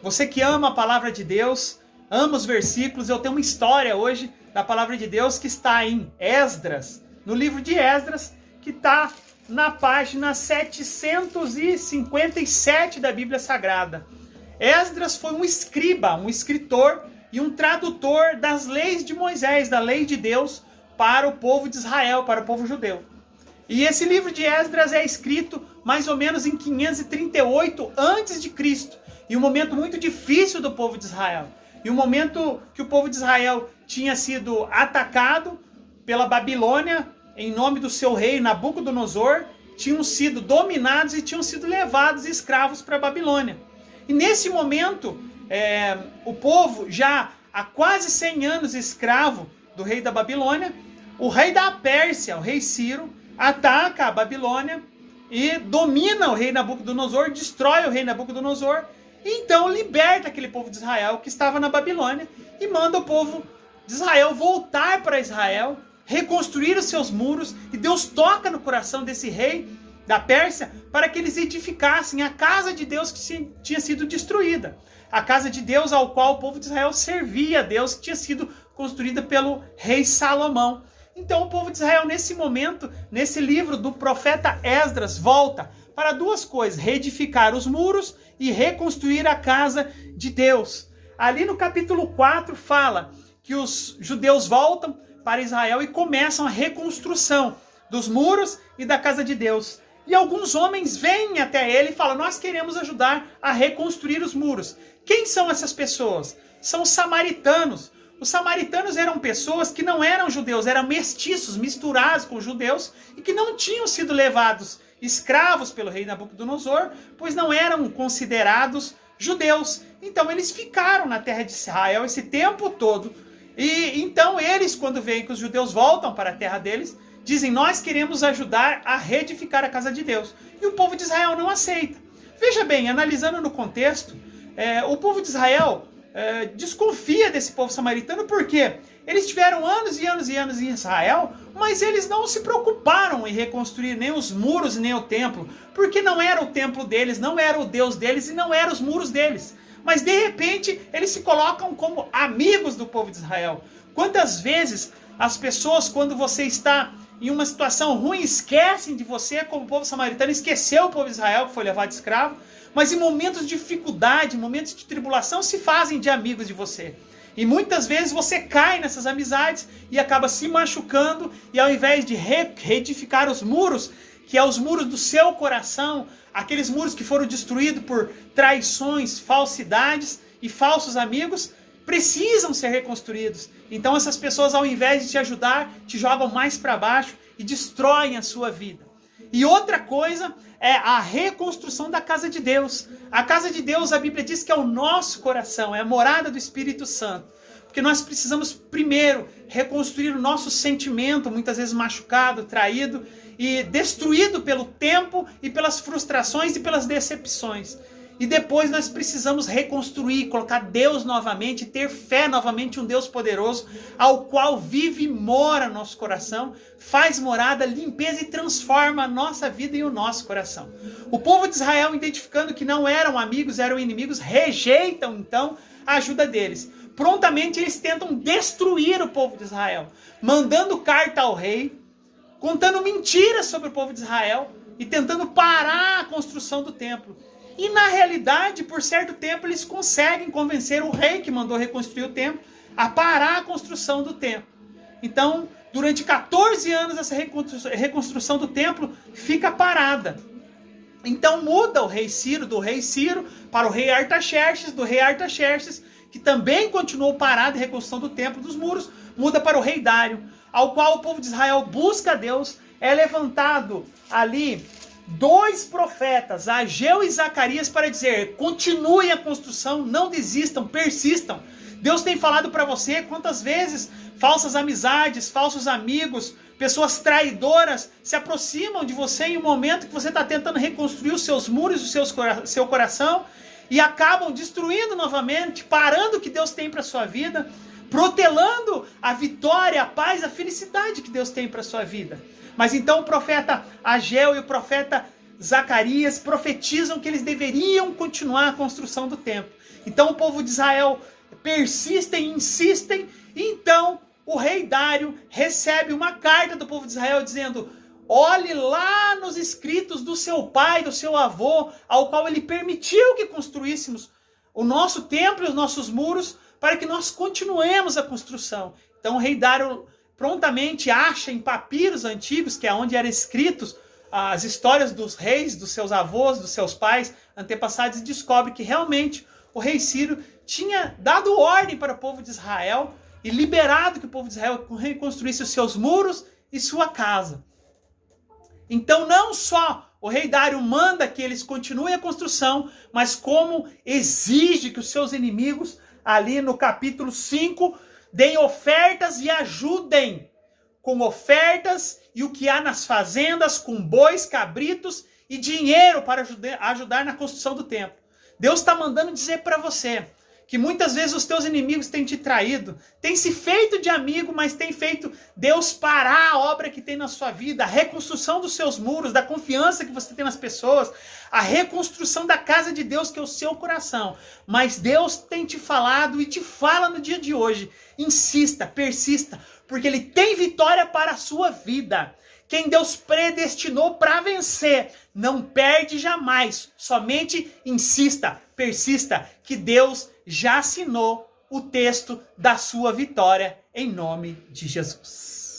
Você que ama a palavra de Deus, ama os versículos, eu tenho uma história hoje da palavra de Deus que está em Esdras, no livro de Esdras, que está na página 757 da Bíblia Sagrada. Esdras foi um escriba, um escritor e um tradutor das leis de Moisés, da lei de Deus, para o povo de Israel, para o povo judeu. E esse livro de Esdras é escrito mais ou menos em 538 a.C., em um momento muito difícil do povo de Israel. E um momento que o povo de Israel tinha sido atacado pela Babilônia, em nome do seu rei Nabucodonosor, tinham sido dominados e tinham sido levados escravos para a Babilônia. E nesse momento, o povo, já há quase 100 anos escravo do rei da Babilônia, o rei da Pérsia, o rei Ciro, ataca a Babilônia e domina o rei Nabucodonosor, destrói o rei Nabucodonosor, e então liberta aquele povo de Israel que estava na Babilônia e manda o povo de Israel voltar para Israel, reconstruir os seus muros, e Deus toca no coração desse rei da Pérsia para que eles edificassem a casa de Deus que tinha sido destruída. A casa de Deus ao qual o povo de Israel servia a Deus, que tinha sido construída pelo rei Salomão. Então o povo de Israel, nesse momento, nesse livro do profeta Esdras, volta para duas coisas: reedificar os muros e reconstruir a casa de Deus. Ali no capítulo 4 fala que os judeus voltam para Israel e começam a reconstrução dos muros e da casa de Deus. E alguns homens vêm até ele e falam: nós queremos ajudar a reconstruir os muros. Quem são essas pessoas? São os samaritanos. Os samaritanos eram pessoas que não eram judeus, eram mestiços, misturados com judeus, e que não tinham sido levados escravos pelo rei Nabucodonosor, pois não eram considerados judeus. Então eles ficaram na terra de Israel esse tempo todo. E então eles, quando veem que os judeus voltam para a terra deles, dizem: nós queremos ajudar a reedificar a casa de Deus. E o povo de Israel não aceita. Veja bem, analisando no contexto, o povo de Israel desconfia desse povo samaritano, porque eles tiveram anos e anos e anos em Israel, mas eles não se preocuparam em reconstruir nem os muros nem o templo, porque não era o templo deles, não era o Deus deles e não eram os muros deles. Mas de repente eles se colocam como amigos do povo de Israel. Quantas vezes as pessoas, quando você está em uma situação ruim, esquecem de você, como o povo samaritano esqueceu o povo de Israel, que foi levado escravo, mas em momentos de dificuldade, em momentos de tribulação, se fazem de amigos de você. E muitas vezes você cai nessas amizades e acaba se machucando, e ao invés de reedificar os muros, que é os muros do seu coração, aqueles muros que foram destruídos por traições, falsidades e falsos amigos, precisam ser reconstruídos. Então essas pessoas, ao invés de te ajudar, te jogam mais para baixo e destroem a sua vida. E outra coisa é a reconstrução da casa de Deus. A casa de Deus, a Bíblia diz que é o nosso coração, é a morada do Espírito Santo. Porque nós precisamos primeiro reconstruir o nosso sentimento, muitas vezes machucado, traído e destruído pelo tempo e pelas frustrações e pelas decepções. E depois nós precisamos reconstruir, colocar Deus novamente, ter fé novamente, um Deus poderoso, ao qual vive e mora no nosso coração, faz morada, limpeza e transforma a nossa vida e o nosso coração. O povo de Israel, identificando que não eram amigos, eram inimigos, rejeitam então a ajuda deles. Prontamente eles tentam destruir o povo de Israel, mandando carta ao rei, contando mentiras sobre o povo de Israel e tentando parar a construção do templo. E na realidade, por certo tempo, eles conseguem convencer o rei que mandou reconstruir o templo a parar a construção do templo. Então, durante 14 anos, essa reconstrução do templo fica parada. Então muda o rei Ciro, do rei Ciro para o rei Artaxerxes, do rei Artaxerxes, que também continuou parado em reconstrução do templo, dos muros, muda para o rei Dário, ao qual o povo de Israel busca a Deus. É levantado ali 2 profetas, Ageu e Zacarias, para dizer: continue a construção, não desistam, persistam. Deus tem falado para você quantas vezes falsas amizades, falsos amigos, pessoas traidoras se aproximam de você em um momento que você está tentando reconstruir os seus muros, o seu coração, e acabam destruindo novamente, parando o que Deus tem para a sua vida, protelando a vitória, a paz, a felicidade que Deus tem para a sua vida. Mas então o profeta Ageu e o profeta Zacarias profetizam que eles deveriam continuar a construção do templo. Então o povo de Israel persistem, insistem, e então o rei Dário recebe uma carta do povo de Israel dizendo: olhe lá nos escritos do seu pai, do seu avô, ao qual ele permitiu que construíssemos o nosso templo e os nossos muros, para que nós continuemos a construção. Então o rei Dário prontamente acha em papiros antigos, que é onde eram escritos as histórias dos reis, dos seus avós, dos seus pais, antepassados, e descobre que realmente o rei Ciro tinha dado ordem para o povo de Israel e liberado que o povo de Israel reconstruísse os seus muros e sua casa. Então não só o rei Dário manda que eles continuem a construção, mas como exige que os seus inimigos, ali no capítulo 5, deem ofertas e ajudem com ofertas e o que há nas fazendas, com bois, cabritos e dinheiro para ajudar na construção do templo. Deus está mandando dizer para você que muitas vezes os teus inimigos têm te traído, têm se feito de amigo, mas têm feito Deus parar a obra que tem na sua vida, a reconstrução dos seus muros, da confiança que você tem nas pessoas, a reconstrução da casa de Deus, que é o seu coração. Mas Deus tem te falado e te fala no dia de hoje: insista, persista, porque Ele tem vitória para a sua vida. Quem Deus predestinou para vencer não perde jamais. Somente insista, persista, que Deus já assinou o texto da sua vitória em nome de Jesus.